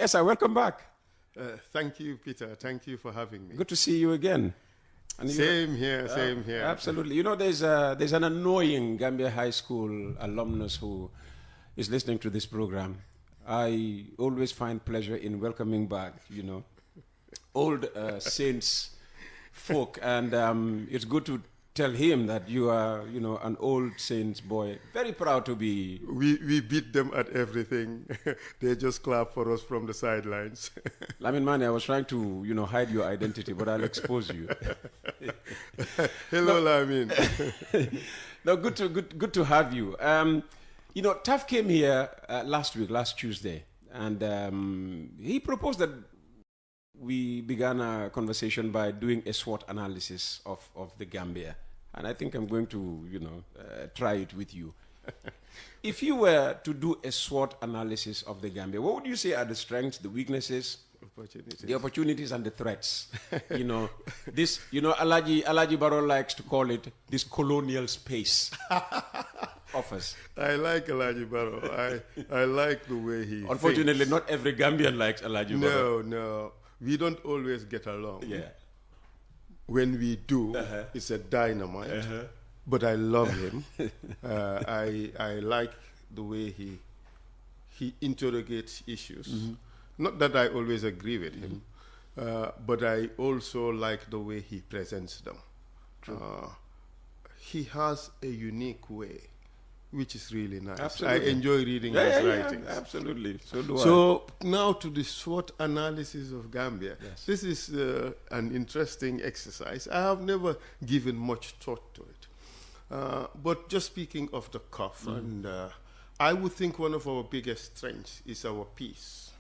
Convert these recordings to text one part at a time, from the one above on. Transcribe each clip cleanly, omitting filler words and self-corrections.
Essa, welcome back. Thank you, Peter. Thank you for having me. Good to see you again. And Same here, same here. Absolutely. You know, there's an annoying Gambia High School alumnus who is listening to this program. I always find pleasure in welcoming back, old Saints folk. And it's good to tell him that you are, an old Saints boy. Very proud to be. We beat them at everything. They just clap for us from the sidelines. Lamin Mane, I was trying to, hide your identity, but I'll expose you. Hello, Lamin. No, good to have you. Taf came here last Tuesday, and he proposed that we began a conversation by doing a SWOT analysis of the Gambia. And I think I'm going to, try it with you. If you were to do a SWOT analysis of the Gambia, what would you say are the strengths, the weaknesses, the opportunities and the threats? Alaji Barrow likes to call it this colonial space offers. I like Alaji Barrow. I like the way he Unfortunately, thinks. not every Gambian likes Alaji Barrow. No. We don't always get along. Yeah. When we do, it's a dynamite. But I love him. I like the way he interrogates issues. Not that I always agree with him, but I also like the way he presents them. He has a unique way, which is really nice. Absolutely. I enjoy reading his writings. Absolutely. So do I. So now to the SWOT analysis of Gambia. Yes. This is an interesting exercise. I have never given much thought to it. But just speaking off the cuff, and I would think one of our biggest strengths is our peace.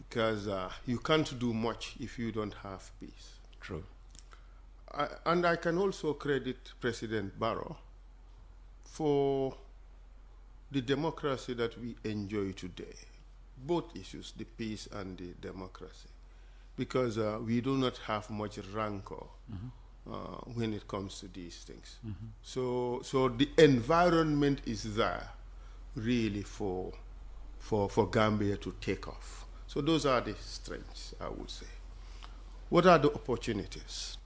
Because you can't do much if you don't have peace. True. And I can also credit President Barrow for the democracy that we enjoy today. Both issues, the peace and the democracy. Because we do not have much rancor when it comes to these things. So the environment is there really for Gambia to take off. So those are the strengths, I would say. What are the opportunities?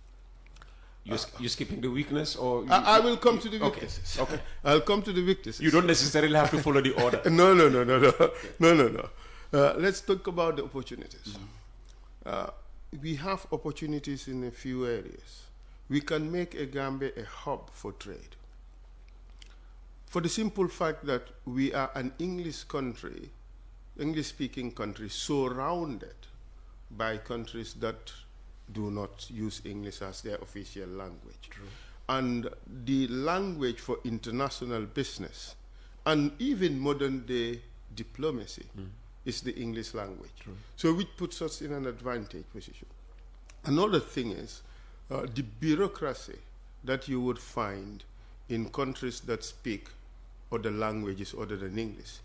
You're skipping the weekness, or I will come to the weaknesses. Okay. I'll come to the weaknesses. You don't necessarily have to follow the order. No. Let's talk about the opportunities. We have opportunities in a few areas. We can make a Gambia a hub for trade. For the simple fact that we are an English-speaking country, surrounded by countries that do not use English as their official language. True. And the language for international business and even modern day diplomacy is the English language. True. So which puts us in an advantage position. Another thing is the bureaucracy that you would find in countries that speak other languages other than English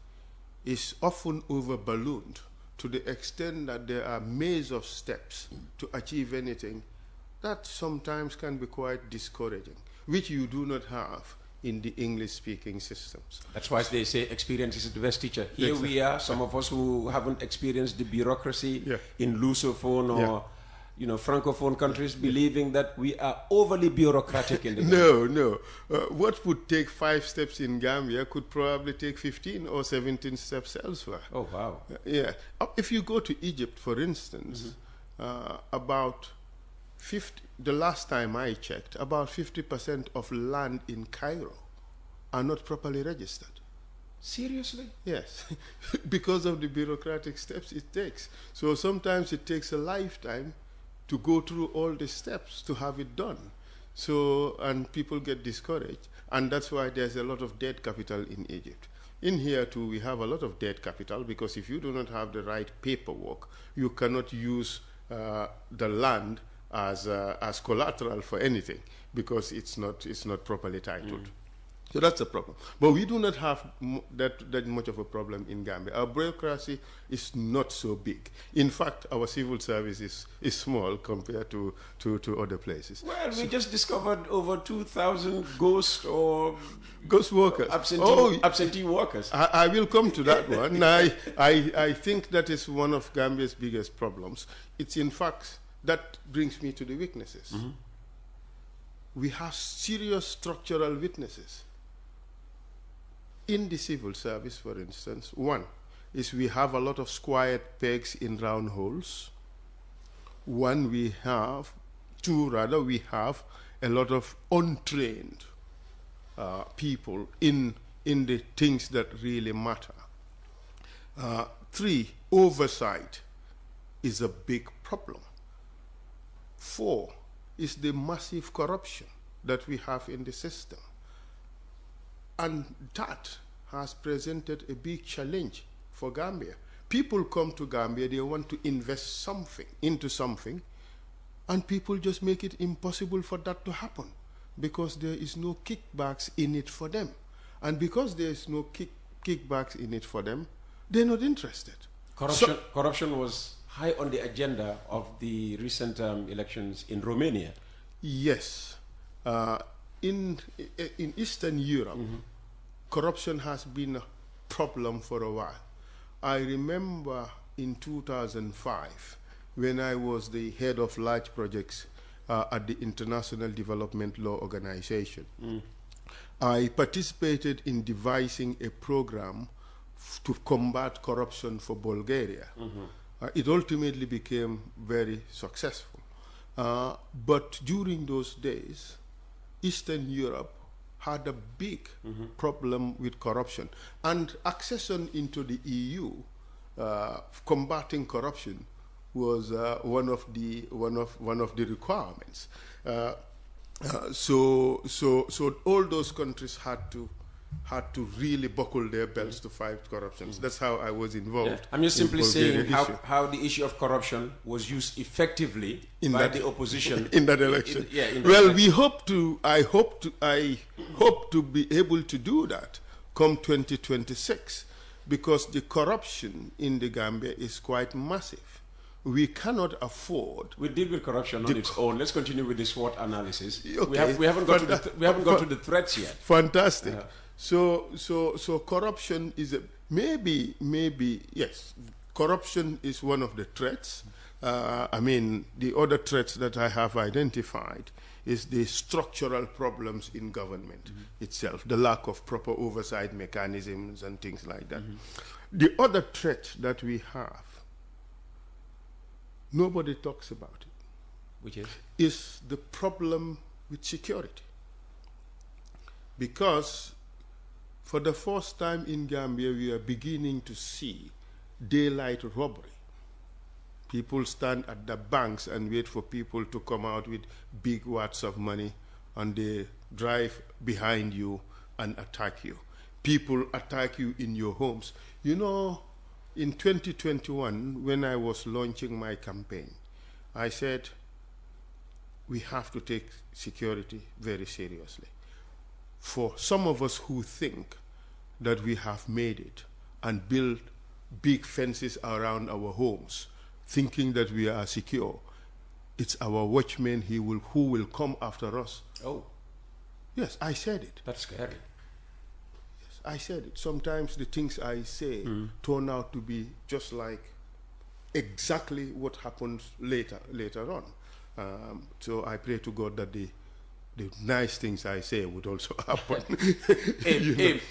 is often over-ballooned to the extent that there are maze of steps to achieve anything that sometimes can be quite discouraging, which you do not have in the English-speaking systems. That's why they say experience is the best teacher. Here we are, some of us who haven't experienced the bureaucracy in Lusophone or Francophone countries, believing that we are overly bureaucratic in the No. What would take 5 steps in Gambia could probably take 15 or 17 steps elsewhere. Oh, wow. If you go to Egypt, for instance, about 50, the last time I checked, about 50% of land in Cairo are not properly registered. Seriously? Yes, because of the bureaucratic steps it takes. So sometimes it takes a lifetime to go through all the steps to have it done. So, and people get discouraged, and that's why there's a lot of dead capital in Egypt. In here too, we have a lot of dead capital, because if you do not have the right paperwork, you cannot use the land as collateral for anything, because it's not properly titled. So that's a problem. But we do not have that much of a problem in Gambia. Our bureaucracy is not so big. In fact, our civil service is small compared to other places. Well, we just discovered over 2,000 ghost workers. Absentee workers. I will come to that one. I think that is one of Gambia's biggest problems. It's in fact, that brings me to the weaknesses. Mm-hmm. We have serious structural weaknesses. In the civil service, for instance, one is we have a lot of square pegs in round holes. We have a lot of untrained people in the things that really matter. 3, oversight is a big problem. 4 is the massive corruption that we have in the system. And that has presented a big challenge for Gambia. People come to Gambia, they want to invest into something, and people just make it impossible for that to happen because there is no kickbacks in it for them. And because there is no kickbacks in it for them, they're not interested. Corruption was high on the agenda of the recent elections in Romania. Yes. In Eastern Europe, mm-hmm. corruption has been a problem for a while. I remember in 2005, when I was the head of large projects at the International Development Law Organization, I participated in devising a program to combat corruption for Bulgaria. Mm-hmm. It ultimately became very successful. But during those days, Eastern Europe had a big problem with corruption, and accession into the EU, combating corruption, was one of the requirements. So all those countries had to really buckle their belts to fight corruption. That's how I was involved. Yeah. I'm just simply saying how the issue of corruption was used effectively by the opposition in that election. I hope to be able to do that come 2026, because the corruption in the Gambia is quite massive. We cannot afford. We deal with corruption on its own. Let's continue with the SWOT analysis. Okay. We haven't got to the threats yet. Fantastic. So corruption is maybe yes. Corruption is one of the threats. I mean, the other threats that I have identified is the structural problems in government itself, the lack of proper oversight mechanisms and things like that. The other threat that we have, nobody talks about it, which is the problem with security. Because for the first time in Gambia, we are beginning to see daylight robbery. People stand at the banks and wait for people to come out with big wads of money, and they drive behind you and attack you. People attack you in your homes. You know, in 2021, when I was launching my campaign, I said, we have to take security very seriously. For some of us who think that we have made it and built big fences around our homes, thinking that we are secure, it's our watchmen who will come after us. Oh. Yes, I said it. That's scary. Yes, I said it. Sometimes the things I say turn out to be just like exactly what happens later on. So I pray to God that the nice things I say would also happen.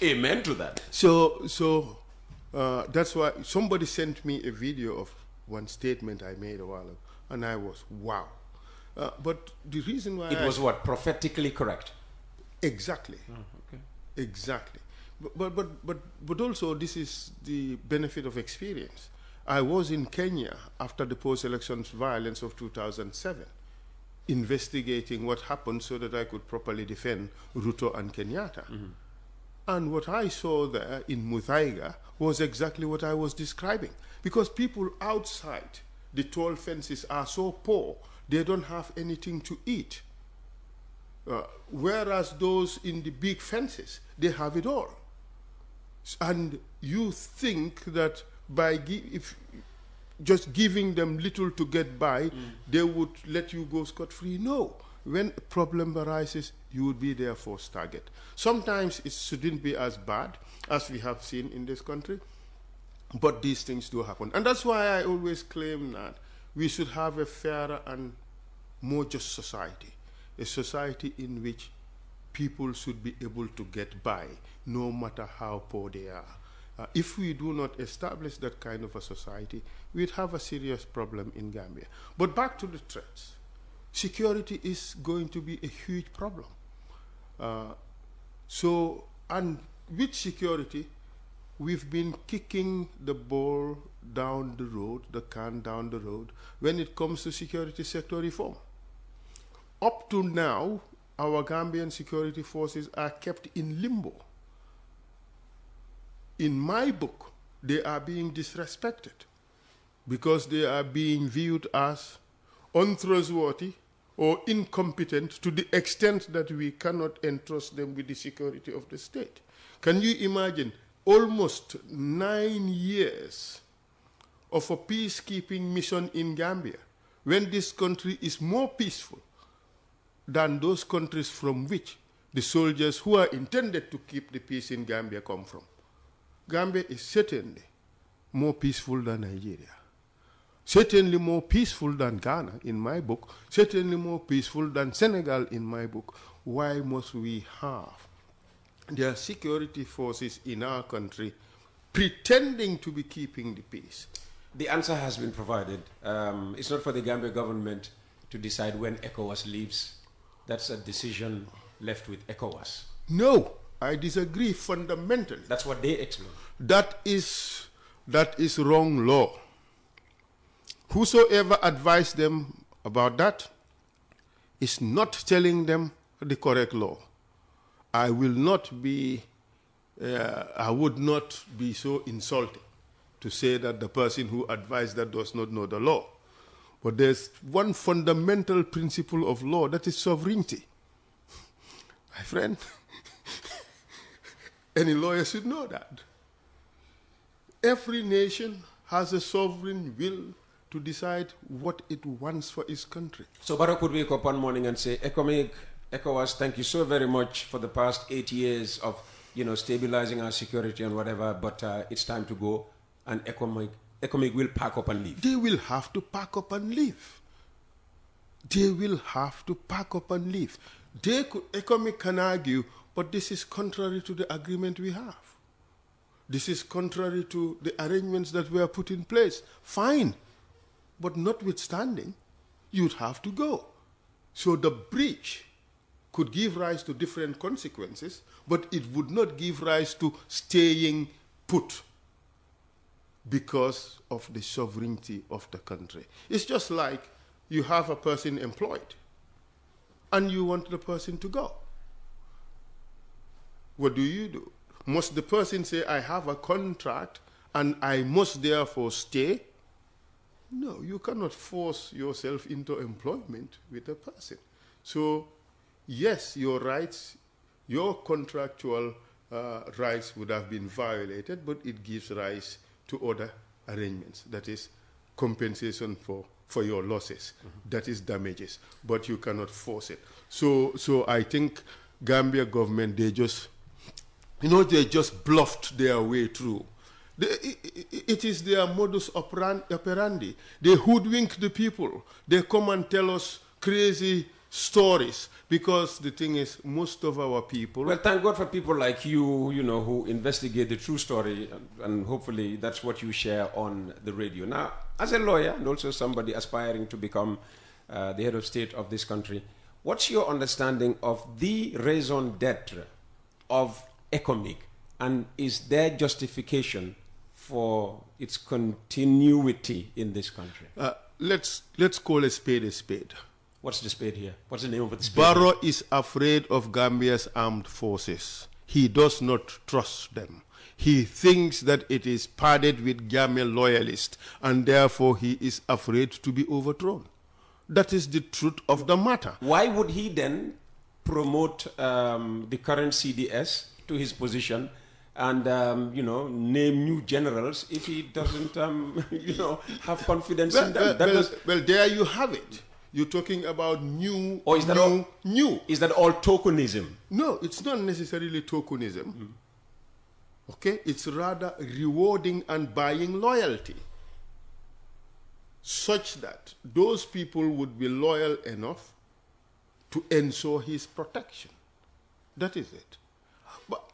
Amen to that. So that's why somebody sent me a video of one statement I made a while ago, and I was, wow. But the reason why it was what? Prophetically correct? Exactly. Oh, okay. Exactly. But also this is the benefit of experience. I was in Kenya after the post-elections violence of 2007, investigating what happened so that I could properly defend Ruto and Kenyatta. And what I saw there in Muthaiga was exactly what I was describing. Because people outside the tall fences are so poor, they don't have anything to eat. Whereas those in the big fences, they have it all. And you think that by just giving them little to get by, they would let you go scot-free. No. When a problem arises, you would be their first target. Sometimes it shouldn't be as bad as we have seen in this country, but these things do happen. And that's why I always claim that we should have a fairer and more just society, a society in which people should be able to get by, no matter how poor they are. If we do not establish that kind of a society, we'd have a serious problem in Gambia. But back to the threats. Security is going to be a huge problem. And with security, we've been kicking the ball down the road, the can down the road, when it comes to security sector reform. Up to now, our Gambian security forces are kept in limbo. In my book, they are being disrespected because they are being viewed as untrustworthy or incompetent to the extent that we cannot entrust them with the security of the state. Can you imagine almost 9 years of a peacekeeping mission in Gambia when this country is more peaceful than those countries from which the soldiers who are intended to keep the peace in Gambia come from? Gambia is certainly more peaceful than Nigeria, certainly more peaceful than Ghana in my book, certainly more peaceful than Senegal in my book. Why must we have their security forces in our country pretending to be keeping the peace? The answer has been provided. It's not for the Gambia government to decide when ECOWAS leaves. That's a decision left with ECOWAS. No, I disagree fundamentally. That's what they explain. That is wrong law. Whosoever advised them about that is not telling them the correct law. I would not be so insulting to say that the person who advised that does not know the law. But there's one fundamental principle of law, that is sovereignty. My friend, any lawyer should know that. Every nation has a sovereign will to decide what it wants for its country. So Barrow could wake up one morning and say, ECOWAS, thank you so very much for the past 8 years of stabilizing our security and whatever, but it's time to go, and ECOMIG will pack up and leave. They will have to pack up and leave. They will have to pack up and leave. ECOMIG can argue, but this is contrary to the agreement we have. This is contrary to the arrangements that were put in place. Fine. But notwithstanding, you'd have to go. So the breach could give rise to different consequences, but it would not give rise to staying put because of the sovereignty of the country. It's just like you have a person employed and you want the person to go. What do? Must the person say, I have a contract and I must therefore stay? No, you cannot force yourself into employment with a person. So, yes, your rights, your contractual rights would have been violated, but it gives rise to other arrangements. That is compensation for your losses. Mm-hmm. That is damages, but you cannot force it. So I think Gambia government, they just bluffed their way through. It is their modus operandi. They hoodwink the people. They come and tell us crazy stories because the thing is, most of our people... Well, thank God for people like you, who investigate the true story, and hopefully that's what you share on the radio. Now, as a lawyer and also somebody aspiring to become the head of state of this country, what's your understanding of the raison d'etre of ECOMIG, and is there justification for its continuity in this country? Let's call a spade a spade. What's the spade here? What's the name of the spade? Barrow is afraid of Gambia's armed forces. He does not trust them. He thinks that it is padded with Gambia loyalists, and therefore he is afraid to be overthrown. That is the truth of the matter. Why would he then promote the current CDS to his position and name new generals if he doesn't have confidence in them. Well, there you have it. You're talking about new. Or is that new? Is that all tokenism? No, it's not necessarily tokenism. Okay, it's rather rewarding and buying loyalty, such that those people would be loyal enough to ensure his protection. That is it.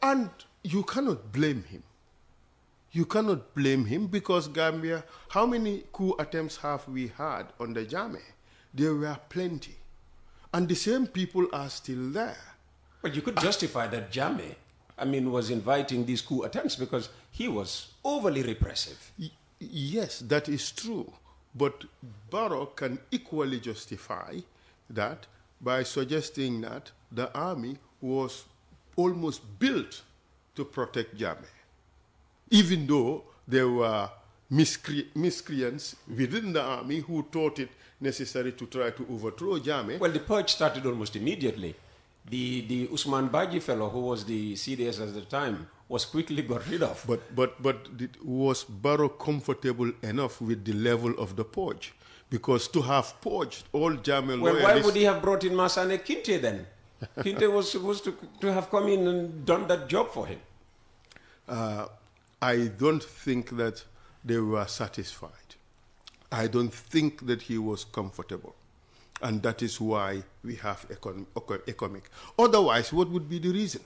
And you cannot blame him. You cannot blame him because Gambia, how many coup attempts have we had under Jammeh? There were plenty. And the same people are still there. But you could justify that Jammeh, was inviting these coup attempts because he was overly repressive. Yes, that is true. But Barrow can equally justify that by suggesting that the army was almost built to protect Jammeh, even though there were miscreants within the army who thought it necessary to try to overthrow Jammeh. Well, the purge started almost immediately. The Usman Baji fellow, who was the CDS at the time, was quickly got rid of. But was Barrow comfortable enough with the level of the purge? Because to have purged all Jammeh loyalists... Well, why would he have brought in Masane Kinte then? Kinte was supposed to have come in and done that job for him. I don't think that they were satisfied. I don't think that he was comfortable. And that is why we have economic. Otherwise, what would be the reason?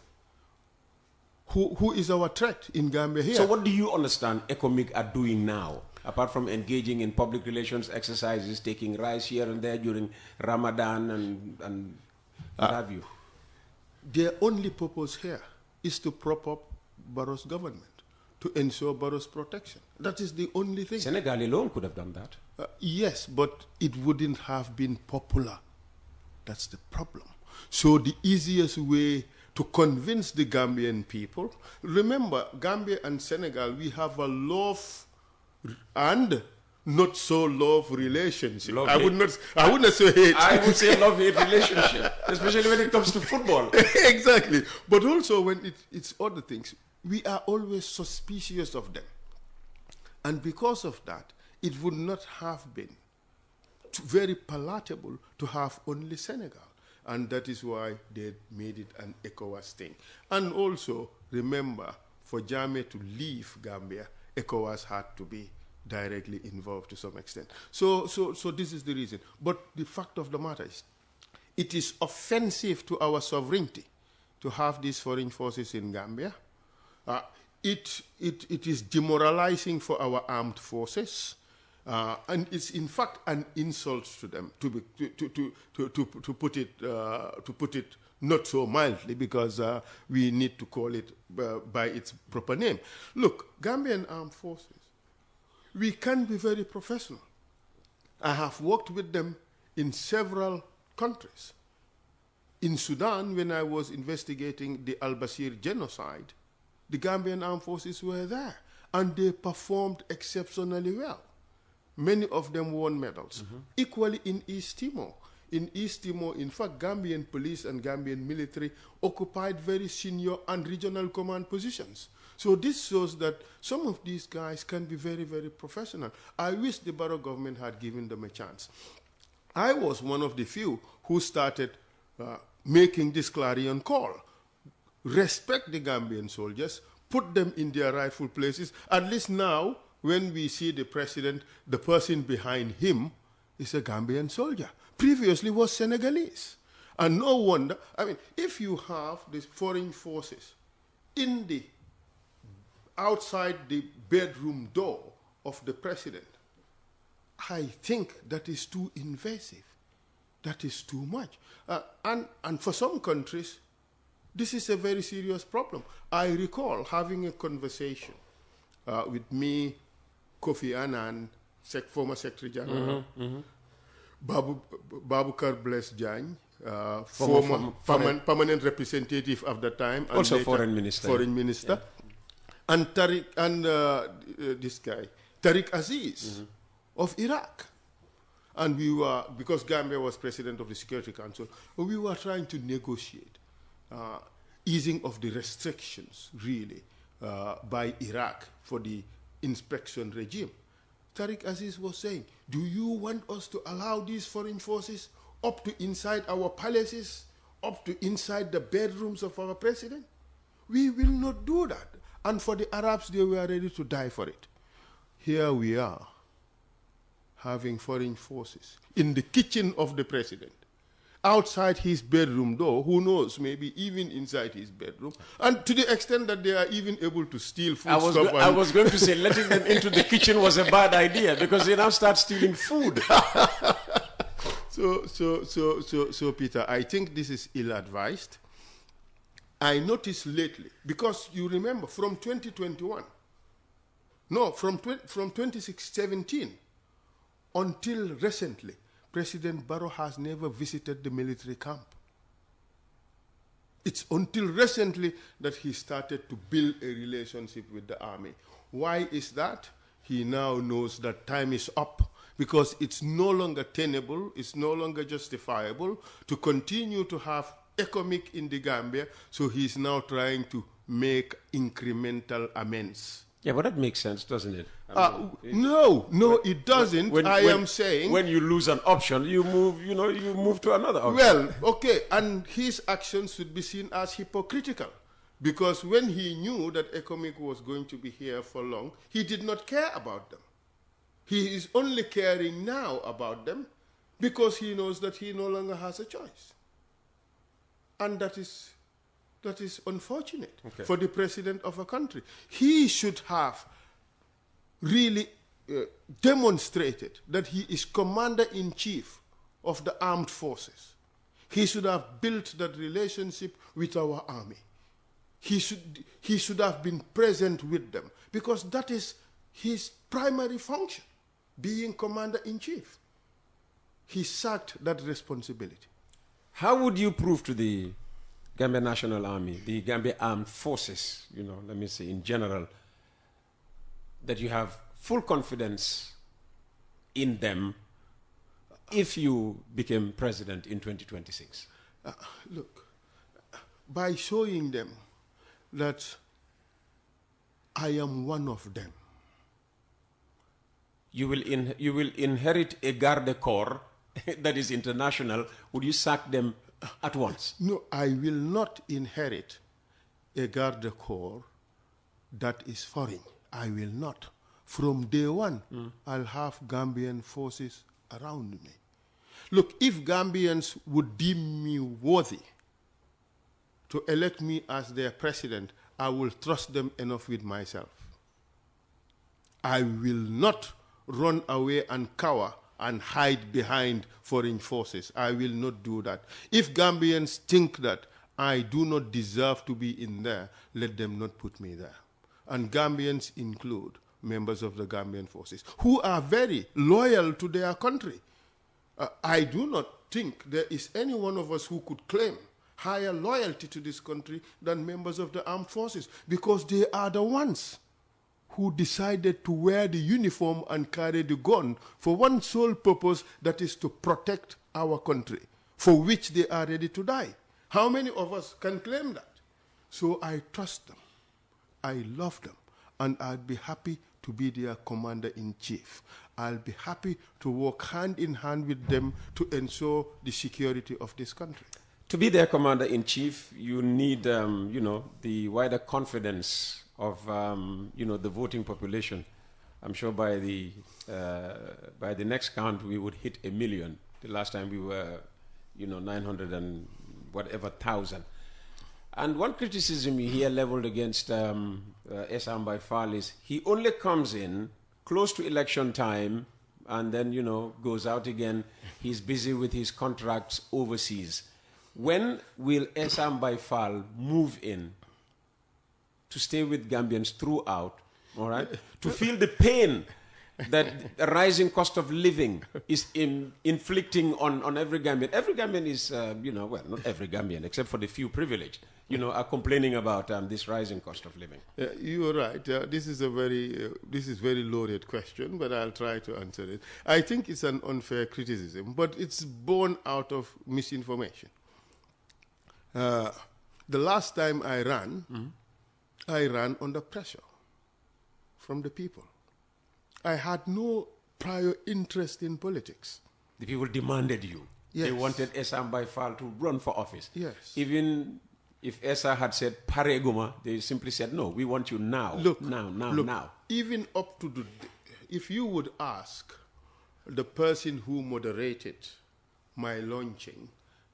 Who is our threat in Gambia here? So what do you understand ECOMIC are doing now, apart from engaging in public relations exercises, taking rice here and there during Ramadan and what have you? Their only purpose here is to prop up Barrow's government, to ensure Barrow's protection. That is the only thing. Senegal alone could have done that. Yes, but it wouldn't have been popular. That's the problem. So the easiest way to convince the Gambian people, remember, Gambia and Senegal, we have a love and not so love relationship. I would not say hate. I would say love-hate relationship, especially when it comes to football. Exactly. But also when it's other things, we are always suspicious of them. And because of that, it would not have been very palatable to have only Senegal. And that is why they made it an ECOWAS thing. And also, remember, for Jammeh to leave Gambia, ECOWAS had to be directly involved to some extent. So this is the reason. But the fact of the matter is, it is offensive to our sovereignty to have these foreign forces in Gambia. It is demoralizing for our armed forces. And it's in fact an insult to them, to put it not so mildly, because we need to call it by its proper name. Look, Gambian armed forces, we can be very professional. I have worked with them in several countries. In Sudan, when I was investigating the al-Bashir genocide, the Gambian armed forces were there, and they performed exceptionally well. Many of them won medals. Equally in East Timor. In East Timor, in fact, Gambian police and Gambian military occupied very senior and regional command positions. So this shows that some of these guys can be very, very professional. I wish the Barrow government had given them a chance. I was one of the few who started making this clarion call. Respect the Gambian soldiers, put them in their rightful places. At least now, when we see the president, the person behind him is a Gambian soldier. Previously was Senegalese. And no wonder, if you have these foreign forces in the outside the bedroom door of the president, I think that is too invasive. That is too much. And for some countries, this is a very serious problem. I recall having a conversation with me, Kofi Annan, former Secretary General, Babukar Bless Jany, former permanent representative of the time, and also foreign minister, yeah. And Tariq, and this guy, Tariq Aziz of Iraq. And we were, because Gambia was president of the Security Council, we were trying to negotiate. easing of the restrictions, really, by Iraq for the inspection regime. Tariq Aziz was saying, do you want us to allow these foreign forces up to inside our palaces, up to inside the bedrooms of our president? We will not do that. And for the Arabs, they were ready to die for it. Here we are, having foreign forces in the kitchen of the president, outside his bedroom door, who knows, maybe even inside his bedroom, and to the extent that they are even able to steal food. I was going to say letting them into the kitchen was a bad idea because they now start stealing food. So, Peter, I think this is ill-advised. I noticed lately, because you remember from 2021, no, from 2017 until recently, President Barrow has never visited the military camp. It's until recently that he started to build a relationship with the army. Why is that? He now knows that time is up because it's no longer tenable, it's no longer justifiable to continue to have economic in the Gambia, so he's now trying to make incremental amends. Yeah, but that makes sense, doesn't it? No, it doesn't. I am saying when you lose an option, you move to another option. Well, okay, and his actions should be seen as hypocritical, because when he knew that ECOMIC was going to be here for long, he did not care about them. He is only caring now about them because he knows that he no longer has a choice, and that is unfortunate for the president of a country. He should have really demonstrated that he is commander-in-chief of the armed forces. He should have built that relationship with our army. He should have been present with them, because that is his primary function, being commander-in-chief. He sacked that responsibility. How would you prove to the Gambia National Army, the Gambia Armed Forces, let me say in general, that you have full confidence in them if you became president in 2026? Look, by showing them that I am one of them. You will inherit a garde corps that is international. Would you sack them at once? No, I will not inherit a garde corps that is foreign. I will not. From day one, I'll have Gambian forces around me. Look, if Gambians would deem me worthy to elect me as their president, I will trust them enough with myself. I will not run away and cower and hide behind foreign forces. I will not do that. If Gambians think that I do not deserve to be in there, let them not put me there. And Gambians include members of the Gambian forces who are very loyal to their country. I do not think there is any one of us who could claim higher loyalty to this country than members of the armed forces, because they are the ones who decided to wear the uniform and carry the gun for one sole purpose, that is to protect our country, for which they are ready to die. How many of us can claim that? So I trust them, I love them, and I'd be happy to be their commander-in-chief. I'll be happy to work hand in hand with them to ensure the security of this country. To be their commander-in-chief, you need, the wider confidence of, the voting population. I'm sure by the next count, we would hit 1 million. The last time we were, 900 and whatever thousand. And one criticism you hear leveled against Essa Mbaye is he only comes in close to election time and then, goes out again. He's busy with his contracts overseas. When will Essa Mbaye move in to stay with Gambians throughout, all right, to feel the pain that the rising cost of living is inflicting on every Gambian? Every Gambian is, not every Gambian, except for the few privileged, are complaining about this rising cost of living. You are right. This is very loaded question, but I'll try to answer it. I think it's an unfair criticism, but it's born out of misinformation. The last time I ran under pressure from the people. I had no prior interest in politics. The people demanded you. Yes. They wanted Essa Mbaye to run for office. Yes. Even if Essa had said Pareguma, they simply said, no, we want you now. Look, now. Even up to if you would ask the person who moderated my launching,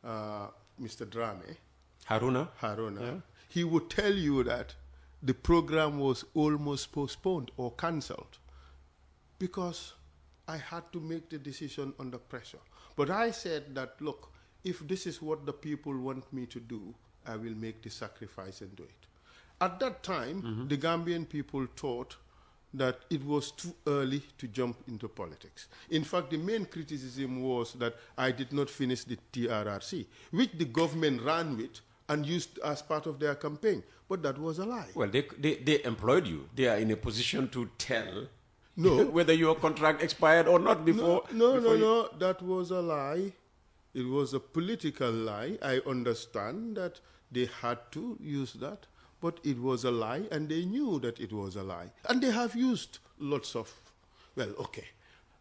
Mr. Drame, Haruna, yeah, he would tell you that the program was almost postponed or cancelled because I had to make the decision under pressure. But I said that, look, if this is what the people want me to do, I will make the sacrifice and do it. At that time, the Gambian people thought that it was too early to jump into politics. In fact, the main criticism was that I did not finish the TRRC, which the government ran with and used as part of their campaign. But that was a lie. Well, they employed you. They are in a position to tell whether your contract expired or not before. No, that was a lie. It was a political lie. I understand that they had to use that, but it was a lie, and they knew that it was a lie. And they have used lots of, well, okay,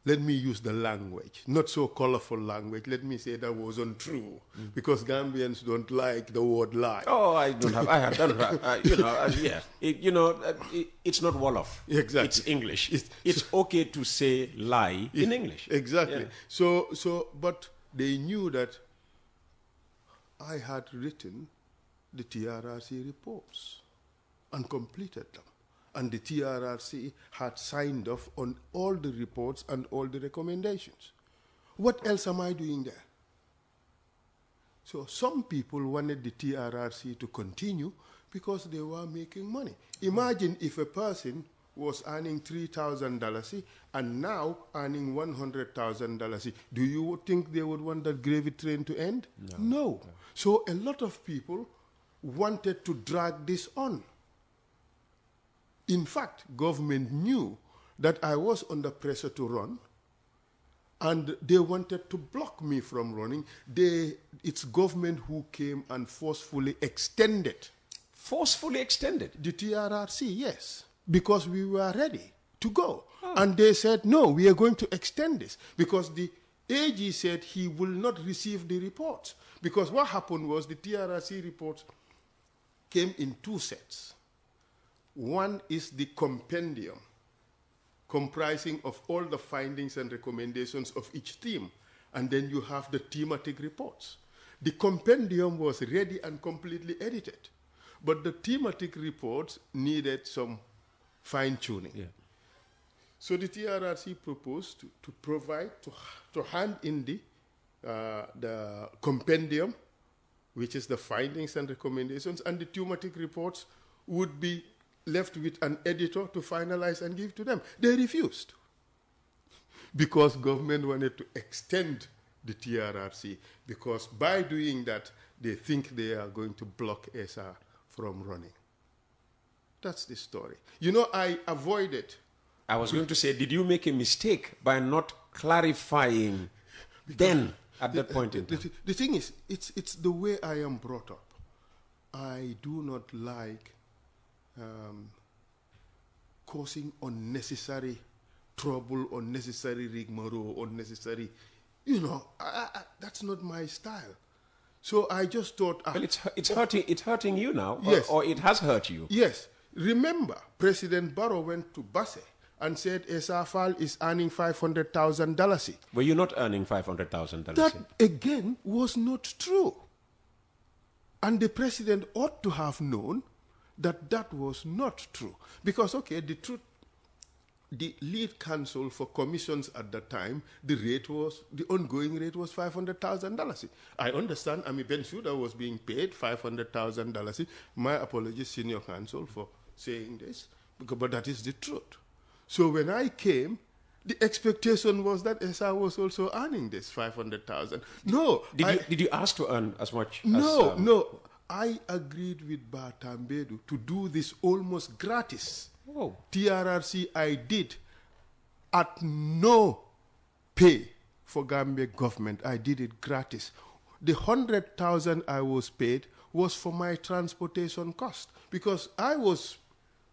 let me use the language, not so colorful language. Let me say that was untrue, because Gambians don't like the word lie. Oh, I don't have. I have done that. It's not Wolof. Exactly. It's English. It's okay to say lie in English. Exactly. Yeah. So, but they knew that I had written the TRRC reports and completed them. And the TRRC had signed off on all the reports and all the recommendations. What else am I doing there? So some people wanted the TRRC to continue because they were making money. Imagine if a person was earning $3,000 and now earning $100,000. Do you think they would want that gravy train to end? No. So a lot of people wanted to drag this on. In fact, government knew that I was under pressure to run, and they wanted to block me from running. It's government who came and forcefully extended. Forcefully extended? The TRRC, yes, because we were ready to go. Oh. And they said, no, we are going to extend this, because the AG said he will not receive the reports. Because what happened was the TRRC reports came in two sets. One is the compendium, comprising of all the findings and recommendations of each theme, and then you have the thematic reports. The compendium was ready and completely edited, but the thematic reports needed some fine-tuning. Yeah. So the TRRC proposed to provide, to hand in the compendium, which is the findings and recommendations, and the thematic reports would be left with an editor to finalize and give to them. They refused because government wanted to extend the TRRC, because by doing that, they think they are going to block Essa from running. That's the story. You know, I avoided. I was going to say, did you make a mistake by not clarifying then at that point in time? The thing is, it's the way I am brought up. I do not like causing unnecessary trouble, unnecessary rigmarole, unnecessary, that's not my style. So I just thought... Well, it's hurting you now, yes. or it has hurt you. Yes. Remember, President Barrow went to Basse and said Essa is earning $500,000. Were you not earning $500,000? That, again, was not true. And the president ought to have known that was not true. Because, okay, the lead counsel for commissions at that time, the ongoing rate was $500,000. I understand Ami Bensouda was being paid $500,000. My apologies, senior counsel, for saying this, but that is the truth. So when I came, the expectation was that Essa was also earning this $500,000. No. Did you ask to earn as much? No. I agreed with Batambedu to do this almost gratis. Oh. TRRC I did at no pay for Gambia government. I did it gratis. The $100,000 I was paid was for my transportation cost, because I was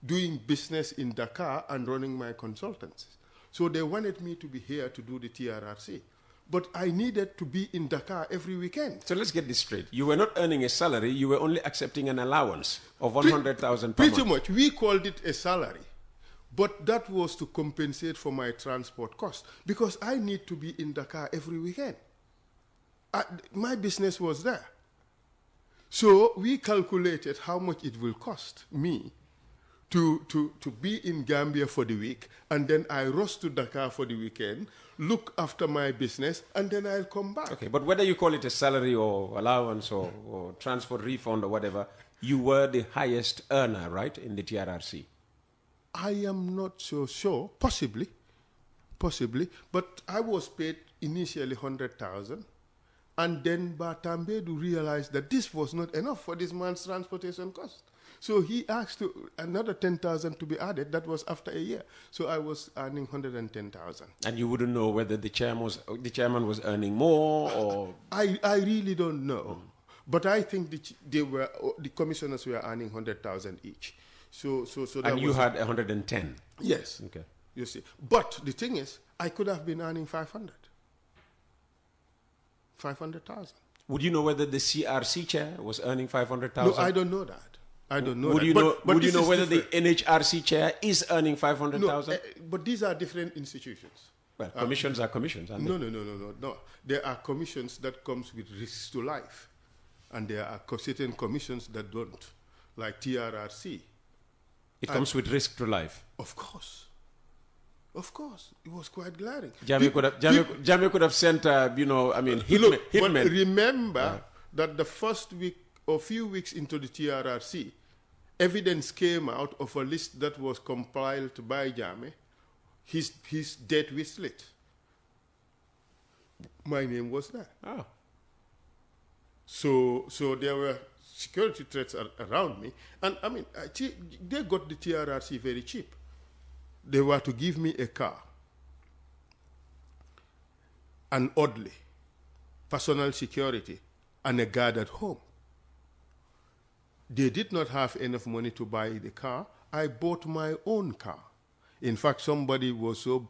doing business in Dakar and running my consultancies. So they wanted me to be here to do the TRRC. But I needed to be in Dakar every weekend. So let's get this straight. You were not earning a salary, you were only accepting an allowance of 100,000 per month. Pretty much. We called it a salary. But that was to compensate for my transport cost, because I need to be in Dakar every weekend. My business was there. So we calculated how much it will cost me to be in Gambia for the week, and then I rush to Dakar for the weekend, look after my business, and then I'll come back. Okay, but whether you call it a salary or allowance or transport refund or whatever, you were the highest earner, right, in the TRRC? I am not so sure. Possibly. But I was paid initially 100,000. And then Batambedu realized that this was not enough for this man's transportation cost. So he asked another 10,000 to be added. That was after a year. So I was earning 110,000. And you wouldn't know whether the chairman was earning more or... I really don't know. But I think the commissioners were earning 100,000 each. So that and you had 110? Yes. Okay. You see. But the thing is, I could have been earning 500,000. Would you know whether the CRC chair was earning 500,000? No, I don't know that. Would you know whether the NHRC chair is earning 500,000? No, but these are different institutions. Well, commissions are commissions, aren't they? No. There are commissions that comes with risks to life. And there are certain commissions that don't, like TRRC. It comes with risk to life. Of course. It was quite glaring. Jamie could have sent, hitmen. But remember that the first week or few weeks into the TRRC, evidence came out of a list that was compiled by Jamie. His death wish list. My name was there. Oh. So there were security threats around me. And they got the TRRC very cheap. They were to give me a car, an orderly, personal security, and a guard at home. They did not have enough money to buy the car. I bought my own car. In fact, somebody was so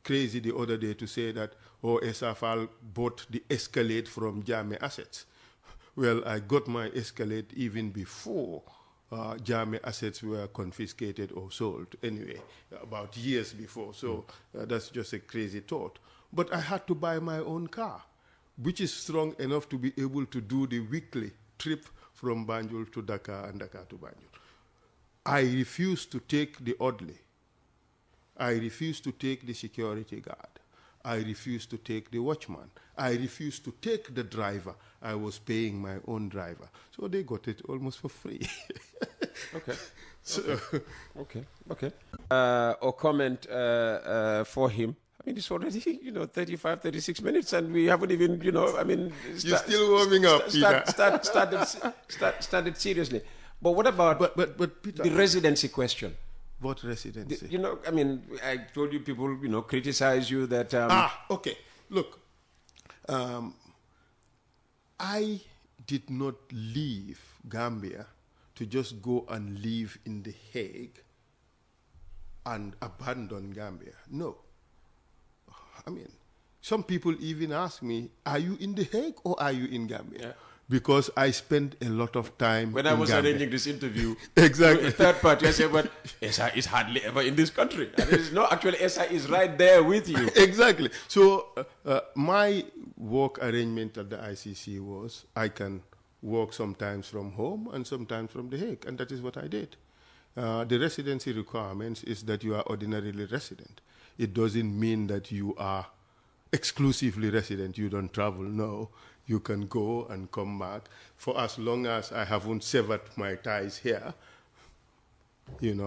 crazy the other day to say that, Essa bought the Escalade from Jame Assets. Well, I got my Escalade even before Jame assets were confiscated or sold. Anyway, about years before. So that's just a crazy thought. But I had to buy my own car, which is strong enough to be able to do the weekly trip from Banjul to Dakar and Dakar to Banjul. I refused to take the orderly. I refused to take the security guard. I refused to take the watchman. I refused to take the driver. I was paying my own driver. So they got it almost for free. Okay. Okay. Or comment for him. It's already, 35, 36 minutes and we haven't even, You're still warming up, Peter. Started seriously. But what about but Peter, the residency question? What residency? I told you people, criticize you that... okay. Look, I did not leave Gambia to just go and live in The Hague and abandon Gambia. No. Some people even ask me, are you in The Hague or are you in Gambia? Yeah. Because I spent a lot of time when I was arranging this interview, exactly. A third party, I said, but Essa is hardly ever in this country. Actually, Essa is right there with you. Exactly. So my work arrangement at the ICC was I can work sometimes from home and sometimes from The Hague, and that is what I did. The residency requirements is that you are ordinarily resident. It doesn't mean that you are exclusively resident, you don't travel. No, you can go and come back for as long as I haven't severed my ties here.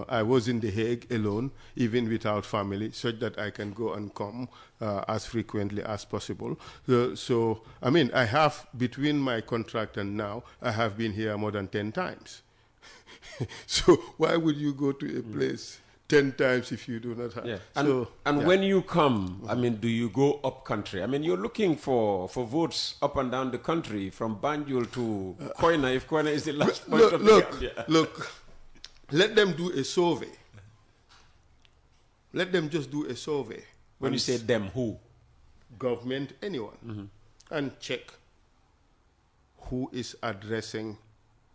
I was in The Hague alone, even without family, such that I can go and come as frequently as possible. I have, between my contract and now, I have been here more than 10 times. So why would you go to a place 10 times if you do not have. Yeah. So, and when you come, I mean, do you go up country? I mean, you're looking for votes up and down the country from Banjul to Koina, if Koina is the last point of the Gambia. Look, let them do a survey. Let them just do a survey. When you say them, who? Government, anyone. And check who is addressing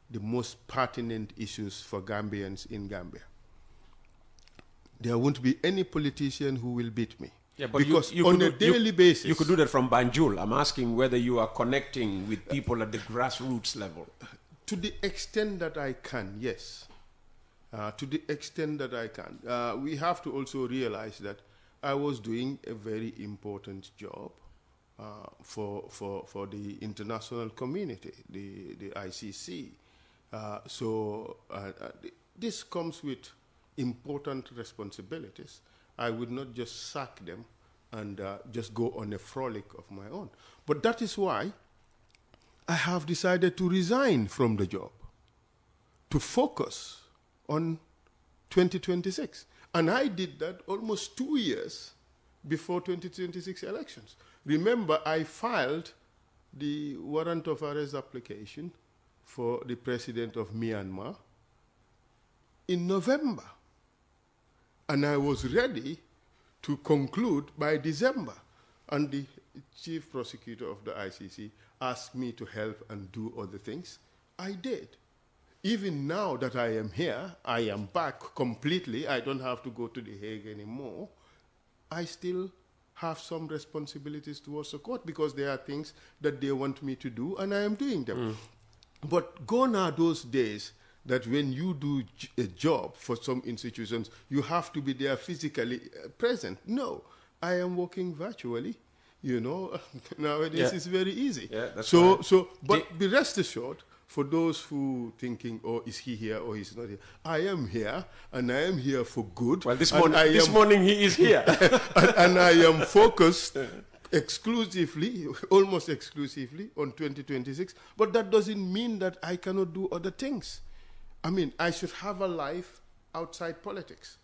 the most pertinent issues for Gambians in Gambia. There won't be any politician who will beat me. Yeah, but because on a daily basis... You could do that from Banjul. I'm asking whether you are connecting with people at the grassroots level. To the extent that I can, yes. To the extent that I can. We have to also realize that I was doing a very important job for the international community, the ICC. This comes with important responsibilities. I would not just sack them and just go on a frolic of my own. But that is why I have decided to resign from the job to focus on 2026. And I did that almost 2 years before 2026 elections. Remember, I filed the warrant of arrest application for the president of Myanmar in November. And I was ready to conclude by December. And the chief prosecutor of the ICC asked me to help and do other things. I did. Even now that I am here, I am back completely. I don't have to go to The Hague anymore. I still have some responsibilities towards the court because there are things that they want me to do, and I am doing them. But gone are those days that when you do a job for some institutions, you have to be there physically present. No, I am working virtually. Nowadays it's very easy. Yeah, that's But be rest assured, for those who thinking, oh, is he here or he's not here? I am here, and I am here for good. Well, this morning he is here. and I am focused exclusively, almost exclusively, on 2026. But that doesn't mean that I cannot do other things. I mean, I should have a life outside politics.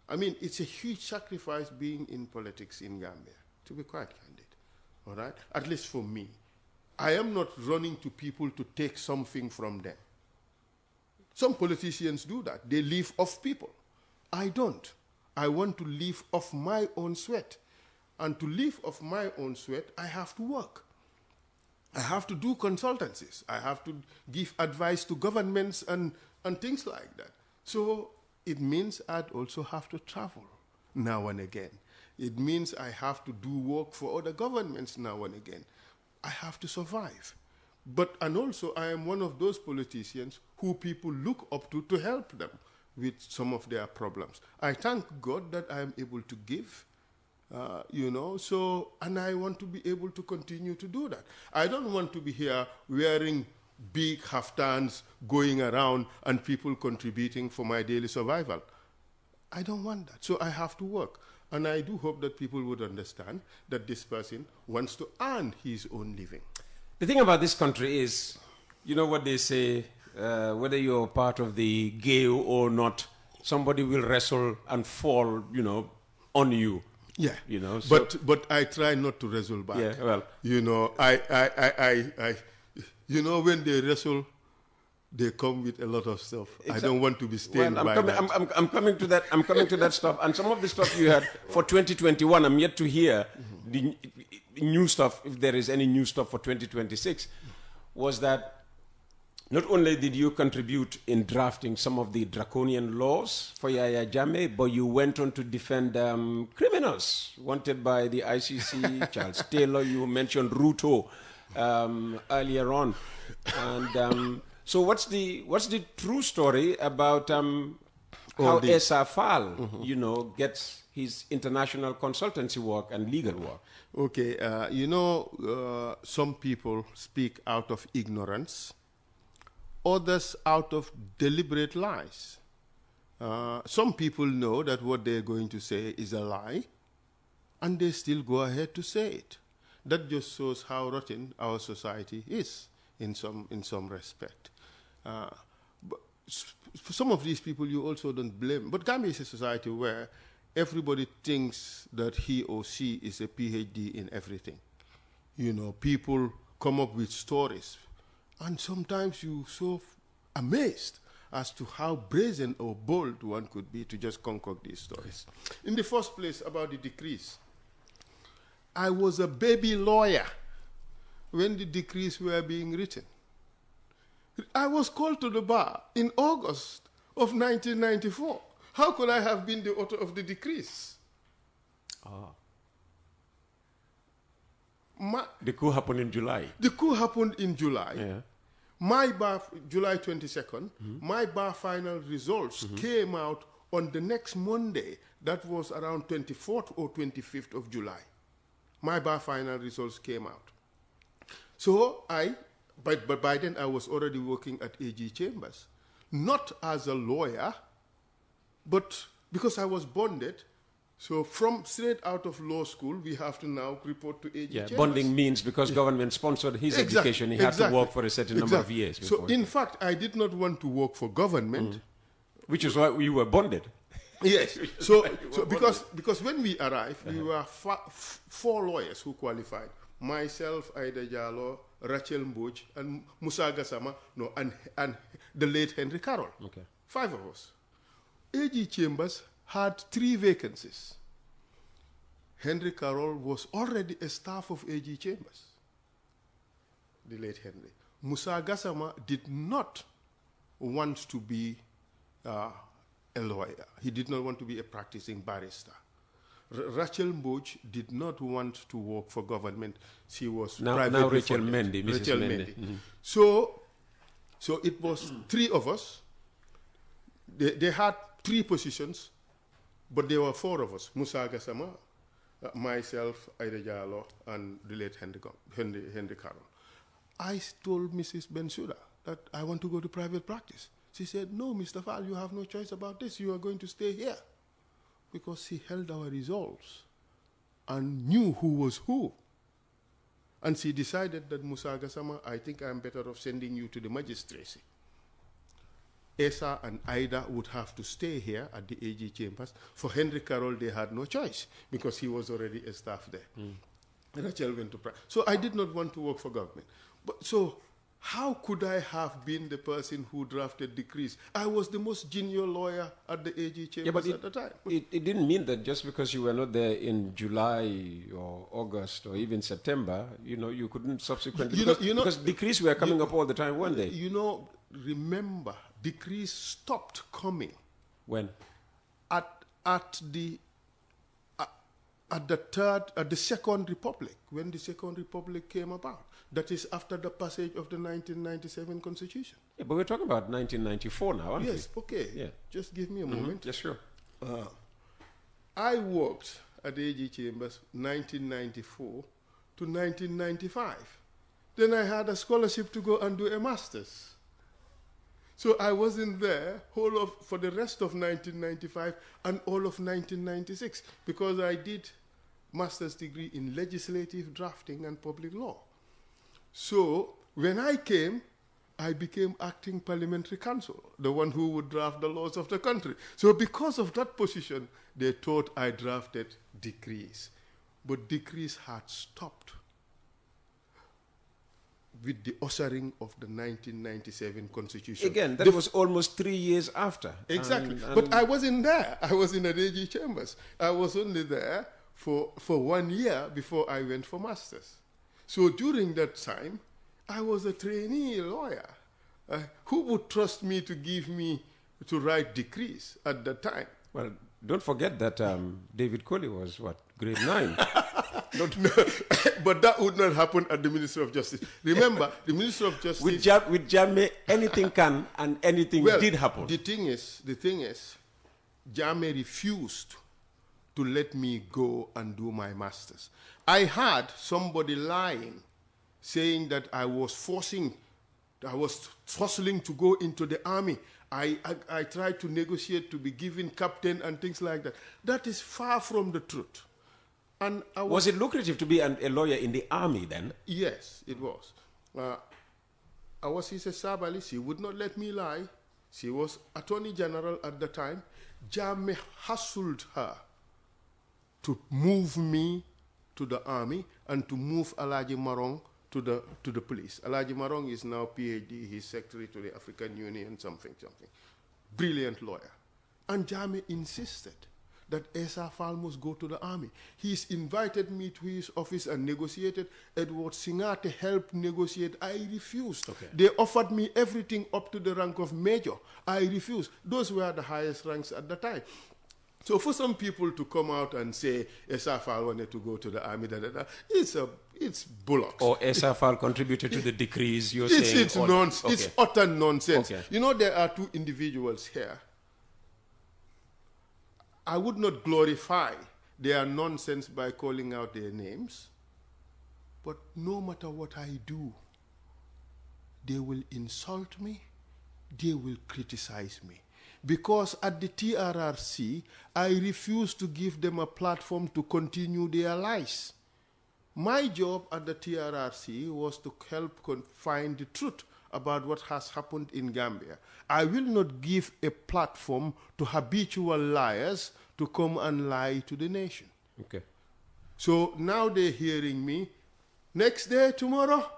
It's a huge sacrifice being in politics in Gambia, to be quite candid. All right? At least for me. I am not running to people to take something from them. Some politicians do that. They live off people. I don't. I want to live off my own sweat. And to live off my own sweat, I have to work. I have to do consultancies. I have to give advice to governments and things like that. So it means I'd also have to travel now and again. It means I have to do work for other governments now and again. I have to survive. And also I am one of those politicians who people look up to help them with some of their problems. I thank God that I am able to give, and I want to be able to continue to do that. I don't want to be here wearing big haftans, going around and people contributing for my daily survival. I don't want that. So I have to work. And I do hope that people would understand that this person wants to earn his own living. The thing about this country is, you know what they say, whether you're part of the Geo or not, somebody will wrestle and fall, on you. Yeah. So but I try not to wrestle back. Yeah, well. When they wrestle, they come with a lot of stuff. I don't want to be stained by that. I'm coming to that. I'm coming to that stuff. And some of the stuff you had for 2021, I'm yet to hear the new stuff, if there is any new stuff for 2026, was that not only did you contribute in drafting some of the draconian laws for Yaya Jammeh, but you went on to defend criminals wanted by the ICC, Charles Taylor, you mentioned Ruto earlier on. And so what's the true story about how Essa Mbaye, gets his international consultancy work and legal work? Okay, some people speak out of ignorance, others out of deliberate lies. Some people know that what they're going to say is a lie, and they still go ahead to say it. That just shows how rotten our society is in some respect. some of these people you also don't blame. But Gambia is a society where everybody thinks that he or she is a PhD in everything. You know, people come up with stories, and sometimes you're so amazed as to how brazen or bold one could be to just concoct these stories. In the first place, about the decrees, I was a baby lawyer when the decrees were being written. I was called to the bar in August of 1994. How could I have been the author of the decrees? The coup happened in July. The coup happened in July. Yeah. My bar, July 22nd, my bar final results came out on the next Monday. That was around 24th or 25th of July. My bar final results came out. So but by then I was already working at AG Chambers, not as a lawyer, but because I was bonded. So from straight out of law school, we have to now report to AG Chambers. Bonding means because government sponsored his education, he had to work for a certain number of years. So in fact, I did not want to work for government. Which is why you were bonded. Yes. So because when we arrived, we were four lawyers who qualified. Myself, Aida Jallo, Rachel Mbuj, and Musa Gassama, and the late Henry Carroll. Okay. 5 of us. AG Chambers had 3 vacancies. Henry Carroll was already a staff of AG Chambers, the late Henry. Musa Gassama did not want to be a lawyer. He did not want to be a practicing barrister. Rachel Mbuj did not want to work for government. She was now Rachel Mendy, Mrs. Rachel Mendy. So it was 3 of us. They had 3 positions, but there were 4 of us: Musa Gassama, myself, Aida Jallo, and the late Henry Carroll. I told Mrs. Bensouda that I want to go to private practice. She said, "No, Mr. Fall, you have no choice about this. You are going to stay here." Because she held our results and knew who was who. And she decided that Musa Gassama, I think I'm better off sending you to the magistracy. Essa and Ida would have to stay here at the AG Chambers. For Henry Carroll, they had no choice because he was already a staff there. Rachel went to practice. So I did not want to work for government. But so how could I have been the person who drafted decrees? I was the most junior lawyer at the AG Chambers at the time. It didn't mean that just because you were not there in July or August or even September, you couldn't subsequently... Because decrees were coming up all the time, weren't they? Remember, decrees stopped coming. When? At the Second Republic, when the Second Republic came about. That is after the passage of the 1997 Constitution. Yeah, but we're talking about 1994 now, aren't we? Yes, okay. Yeah. Just give me a moment. Yes, sure. I worked at the AG Chambers 1994 to 1995. Then I had a scholarship to go and do a master's. So I wasn't there for the rest of 1995 and all of 1996 because I did master's degree in legislative drafting and public law. So when I came, I became acting parliamentary counsel, the one who would draft the laws of the country. So because of that position, they thought I drafted decrees. But decrees had stopped with the ushering of the 1997 Constitution. Again, that was almost 3 years after. Exactly. But I wasn't there. I was in the AG Chambers. I was only there for 1 year before I went for masters. So during that time, I was a trainee lawyer. Who would trust me to write decrees at that time? Well, don't forget that David Colley was, grade 9? No, but that would not happen at the Ministry of Justice. Remember, the Ministry of Justice... With Jammeh, anything can and anything did happen. The thing is, Jammeh refused to let me go and do my master's. I had somebody lying, saying that I was hustling to go into the army. I tried to negotiate to be given captain and things like that. That is far from the truth. And was it lucrative to be a lawyer in the army then? Yes, it was. I was his Sabali. He would not let me lie. She was Attorney General at the time. Jammeh hustled her to move me to the army and to move Alaji Marong to the police. Alaji Marong is now PhD. He's secretary to the African Union, something. Brilliant lawyer. And Jammeh insisted that Essa Fall must go to the army. He's invited me to his office and negotiated. Edward Singate helped negotiate. I refused. Okay. They offered me everything up to the rank of major. I refused. Those were the highest ranks at the time. So for some people to come out and say Essa Fall wanted to go to the army, it's bullocks. Or Essa Fall contributed to the decrees, you're saying? It's nonsense. Okay. It's utter nonsense. Okay. You know, there are two individuals here. I would not glorify their nonsense by calling out their names, but no matter what I do, they will insult me, they will criticize me. Because at the TRRC, I refuse to give them a platform to continue their lies. My job at the TRRC was to help find the truth about what has happened in Gambia. I will not give a platform to habitual liars to come and lie to the nation. Okay. So now they're hearing me. Next day, tomorrow,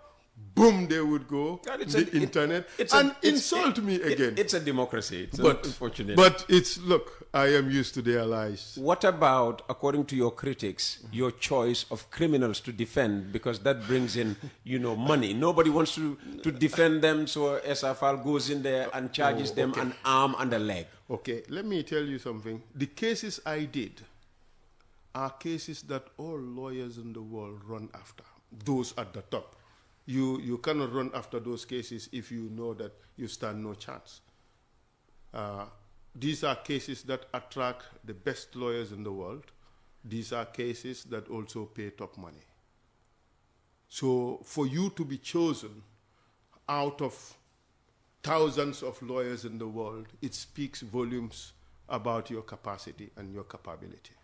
boom, they would go the internet and insult me again. It's a democracy. It's unfortunate. But look, I am used to their lies. What about, according to your critics, your choice of criminals to defend? Because that brings in, money. Nobody wants to defend them, so SFL goes in there and charges them an arm and a leg. Okay, let me tell you something. The cases I did are cases that all lawyers in the world run after. Those at the top. You cannot run after those cases if you know that you stand no chance. These are cases that attract the best lawyers in the world. These are cases that also pay top money. So for you to be chosen out of thousands of lawyers in the world, it speaks volumes about your capacity and your capability.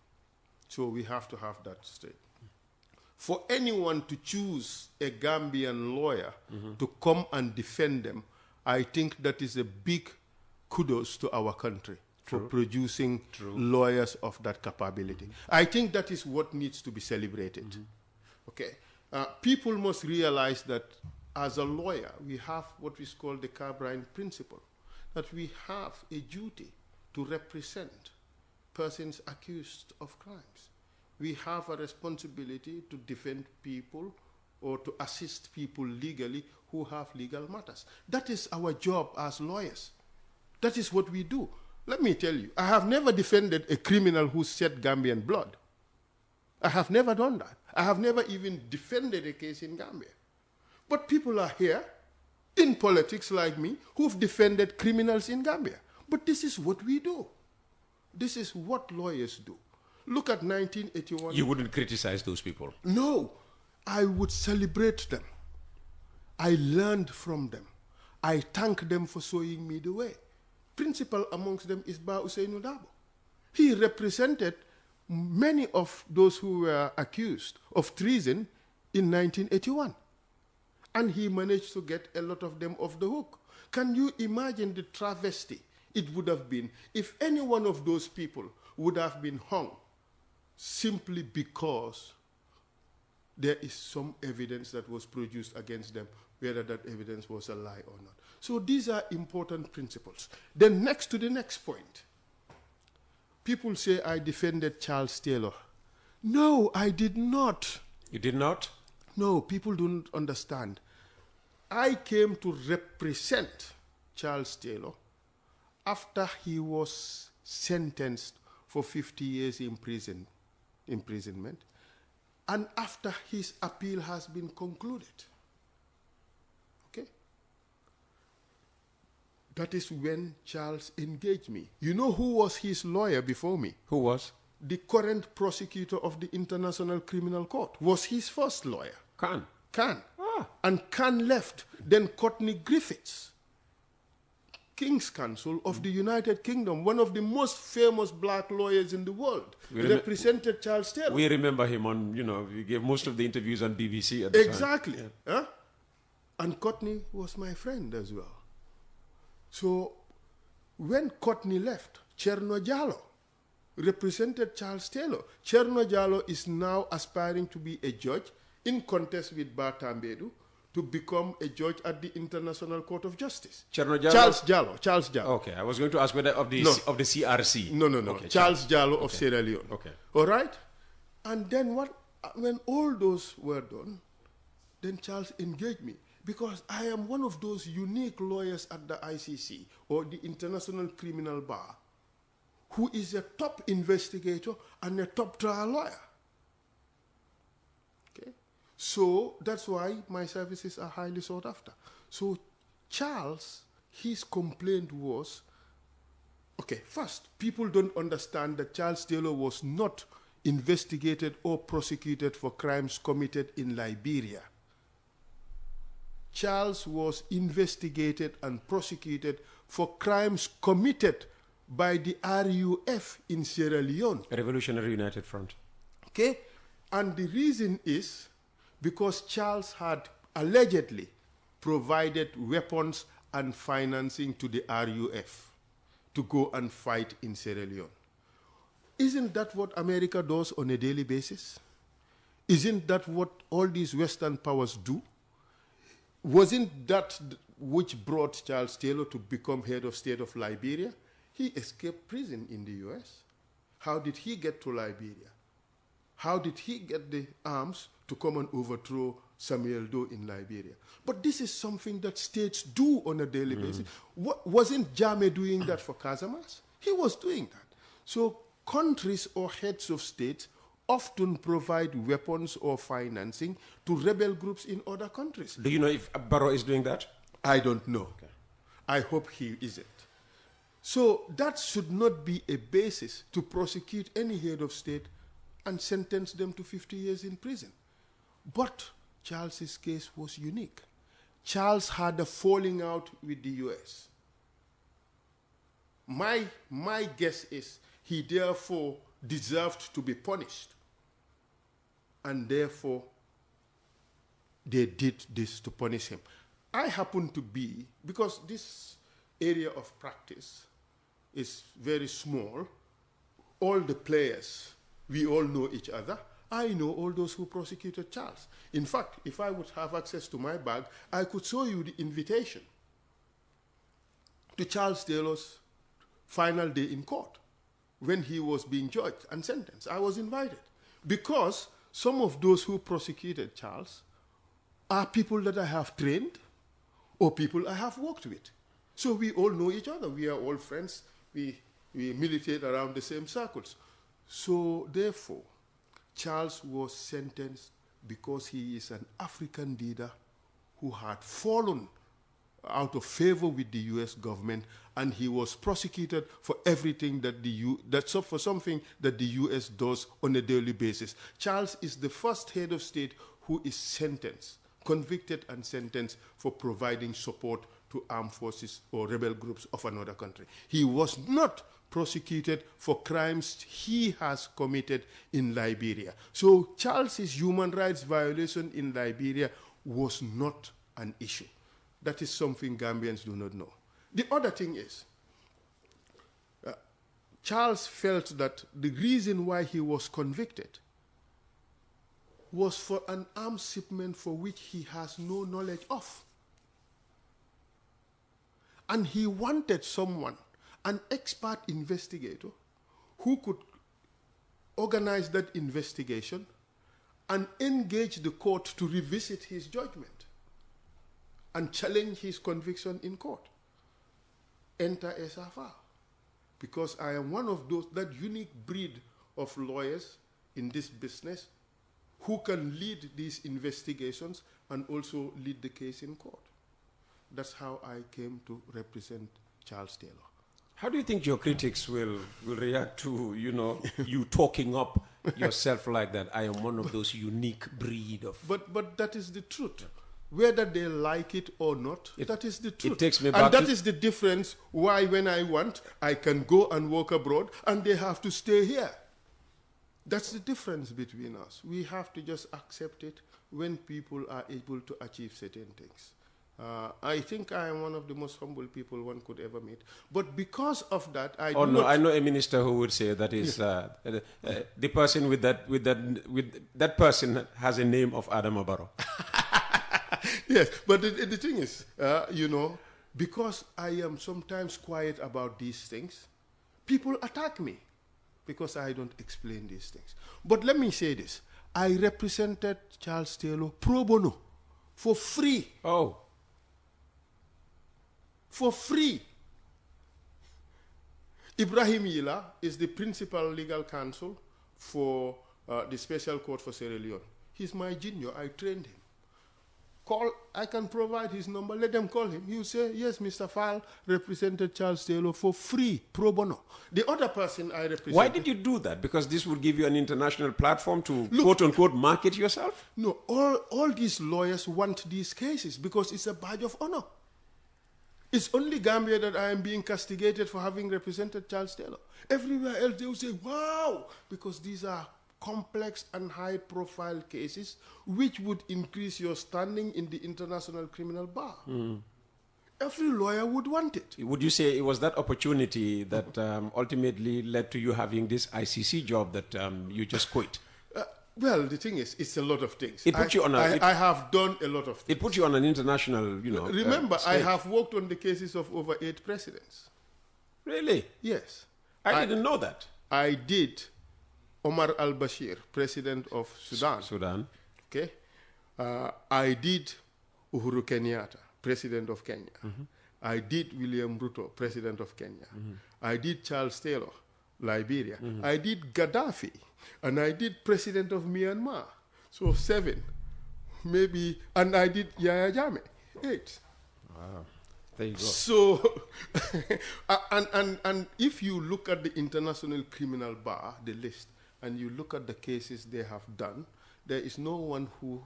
So we have to have that straight. For anyone to choose a Gambian lawyer to come and defend them, I think that is a big kudos to our country for producing lawyers of that capability. I think that is what needs to be celebrated. Okay, people must realize that as a lawyer, we have what is called the Carbrine principle, that we have a duty to represent persons accused of crimes. We have a responsibility to defend people or to assist people legally who have legal matters. That is our job as lawyers. That is what we do. Let me tell you, I have never defended a criminal who shed Gambian blood. I have never done that. I have never even defended a case in Gambia. But people are here in politics like me who've defended criminals in Gambia. But this is what we do. This is what lawyers do. Look at 1981. You wouldn't criticize those people? No. I would celebrate them. I learned from them. I thank them for showing me the way. Principal amongst them is Ba Usainu Dabo. He represented many of those who were accused of treason in 1981. And he managed to get a lot of them off the hook. Can you imagine the travesty it would have been if any one of those people would have been hung simply because there is some evidence that was produced against them, whether that evidence was a lie or not. So these are important principles. Then next to the next point, people say I defended Charles Taylor. No, I did not. You did not? No, people don't understand. I came to represent Charles Taylor after he was sentenced for 50 years imprisonment, and after his appeal has been concluded. Okay? That is when Charles engaged me. You know who was his lawyer before me? Who was? The current prosecutor of the International Criminal Court was his first lawyer. Khan. Khan. And Khan left. Then Courtney Griffiths, King's Counsel of the United Kingdom, one of the most famous black lawyers in the world, represented Charles Taylor. We remember him on, he gave most of the interviews on BBC at the time. Exactly. Yeah. And Courtney was my friend as well. So When Courtney left, Cherno Jallow represented Charles Taylor. Cherno Jallow is now aspiring to be a judge in contest with Batambedu to become a judge at the International Court of Justice. Cherno Jallow? Charles Jallow. Okay, I was going to ask whether of the CRC. No. Okay, Charles Jallow of Sierra Leone. Okay. All right? And then when all those were done, then Charles engaged me because I am one of those unique lawyers at the ICC or the International Criminal Bar who is a top investigator and a top trial lawyer. Okay? So that's why my services are highly sought after. So Charles, his complaint was, okay, first, people don't understand that Charles Taylor was not investigated or prosecuted for crimes committed in Liberia. Charles was investigated and prosecuted for crimes committed by the RUF in Sierra Leone. Revolutionary United Front. Okay? And the reason is because Charles had allegedly provided weapons and financing to the RUF to go and fight in Sierra Leone. Isn't that what America does on a daily basis? Isn't that what all these Western powers do? Wasn't that which brought Charles Taylor to become head of state of Liberia? He escaped prison in the US. How did he get to Liberia? How did he get the arms to come and overthrow Samuel Doe in Liberia? But this is something that states do on a daily basis. Wasn't Jammeh doing that for Casamance? He was doing that. So countries or heads of states often provide weapons or financing to rebel groups in other countries. Do you know if Barrow is doing that? I don't know. Okay. I hope he isn't. So that should not be a basis to prosecute any head of state and sentence them to 50 years in prison. But Charles's case was unique. Charles had a falling out with the US. My guess is he therefore deserved to be punished. And therefore, they did this to punish him. I happen to be, because this area of practice is very small, all the players, we all know each other. I know all those who prosecuted Charles. In fact, if I would have access to my bag, I could show you the invitation to Charles Taylor's final day in court when he was being judged and sentenced. I was invited because some of those who prosecuted Charles are people that I have trained or people I have worked with. So we all know each other. We are all friends. We militate around the same circles. So therefore, Charles was sentenced because he is an African leader who had fallen out of favor with the U.S. government, and he was prosecuted for everything that for something that the U.S. does on a daily basis. Charles is the first head of state who is sentenced, convicted and sentenced for providing support to armed forces or rebel groups of another country. He was not prosecuted for crimes he has committed in Liberia. So Charles's human rights violation in Liberia was not an issue. That is something Gambians do not know. The other thing is, Charles felt that the reason why he was convicted was for an arms shipment for which he has no knowledge of. And he wanted someone, an expert investigator, who could organize that investigation and engage the court to revisit his judgment and challenge his conviction in court. Enter Essa Mbaye. Because I am one of those, that unique breed of lawyers in this business who can lead these investigations and also lead the case in court. That's how I came to represent Charles Taylor. How do you think your critics will react to, you talking up yourself like that? I am one of those unique breed of... But that is the truth. Whether they like it or not, that is the truth. It takes me back and that is the difference why when I want, I can go and work abroad and they have to stay here. That's the difference between us. We have to just accept it when people are able to achieve certain things. I think I am one of the most humble people one could ever meet. But because of that, I Oh do no, not. I know a minister who would say that is the person with that person has a name of Adam Barrow. Yes, but the thing is, because I am sometimes quiet about these things, people attack me because I don't explain these things. But let me say this. I represented Charles Taylor pro bono, for free. Oh. For free. Ibrahim Yila is the principal legal counsel for the Special Court for Sierra Leone. He's my junior. I trained him. I can provide his number. Let them call him. He will say, yes, Mr. Fall represented Charles Taylor for free, pro bono. The other person I represented... Why did you do that? Because this would give you an international platform to, quote-unquote, market yourself? No, all these lawyers want these cases because it's a badge of honor. It's only Gambia that I am being castigated for having represented Charles Taylor. Everywhere else they will say, wow, because these are complex and high-profile cases which would increase your standing in the international criminal bar. Every lawyer would want it. Would you say it was that opportunity that ultimately led to you having this ICC job that you just quit? Well, the thing is, it's a lot of things. It put you on I have done a lot of things. It put you on an international, Remember, I have worked on the cases of over 8 presidents. Really? Yes. I didn't know that. I did Omar al-Bashir, president of Sudan. Sudan. Okay. I did Uhuru Kenyatta, president of Kenya. I did William Ruto, president of Kenya. I did Charles Taylor, Liberia. I did Gaddafi. And I did president of Myanmar. So 7. Maybe. And I did Yahya Jammeh. 8. Wow. There you go. So, and if you look at the International Criminal Bar, the list, and you look at the cases they have done, there is no one who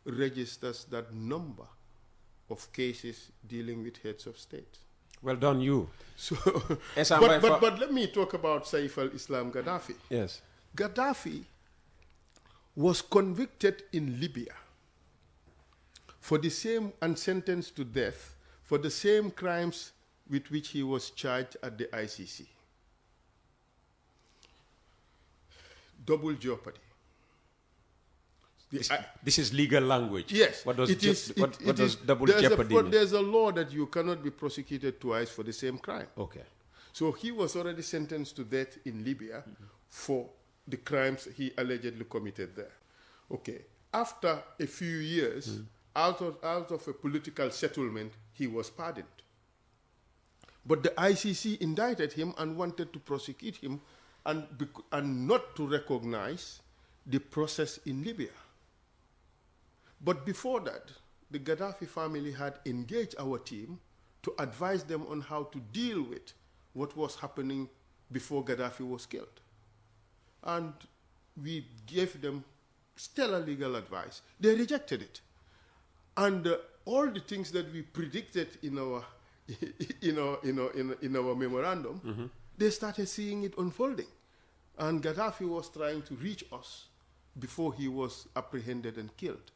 registers that number of cases dealing with heads of state. Well done, you. So, Essa but Mbaye let me talk about Saif al-Islam Gaddafi. Yes. Gaddafi was convicted in Libya for the same and sentenced to death for the same crimes with which he was charged at the ICC. Double jeopardy. This is legal language. Yes. What does, it does is, double jeopardy mean? There's a law that you cannot be prosecuted twice for the same crime. Okay. So he was already sentenced to death in Libya for the crimes he allegedly committed there. Okay. After a few years, out of a political settlement, he was pardoned. But the ICC indicted him and wanted to prosecute him and not to recognize the process in Libya. But before that, the Gaddafi family had engaged our team to advise them on how to deal with what was happening before Gaddafi was killed. And we gave them stellar legal advice. They rejected it. And all the things that we predicted in our memorandum, they started seeing it unfolding. And Gaddafi was trying to reach us before he was apprehended and killed.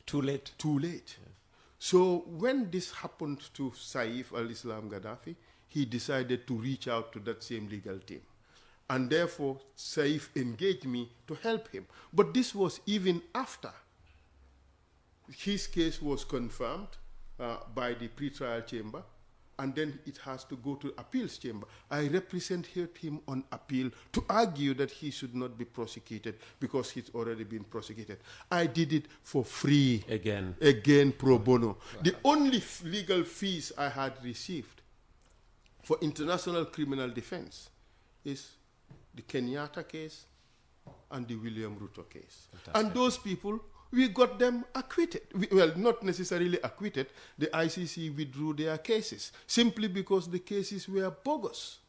Too late. Too late. Yeah. So when this happened to Saif al-Islam Gaddafi, he decided to reach out to that same legal team. And therefore, Saif engaged me to help him. But this was even after his case was confirmed by the pretrial chamber, and then it has to go to appeals chamber. I represented him on appeal to argue that he should not be prosecuted because he's already been prosecuted. I did it for free. Again, pro bono. Wow. The only legal fees I had received for international criminal defense is the Kenyatta case and the William Ruto case. Fantastic. And those people, we got them acquitted. Well, not necessarily acquitted. The ICC withdrew their cases simply because the cases were bogus.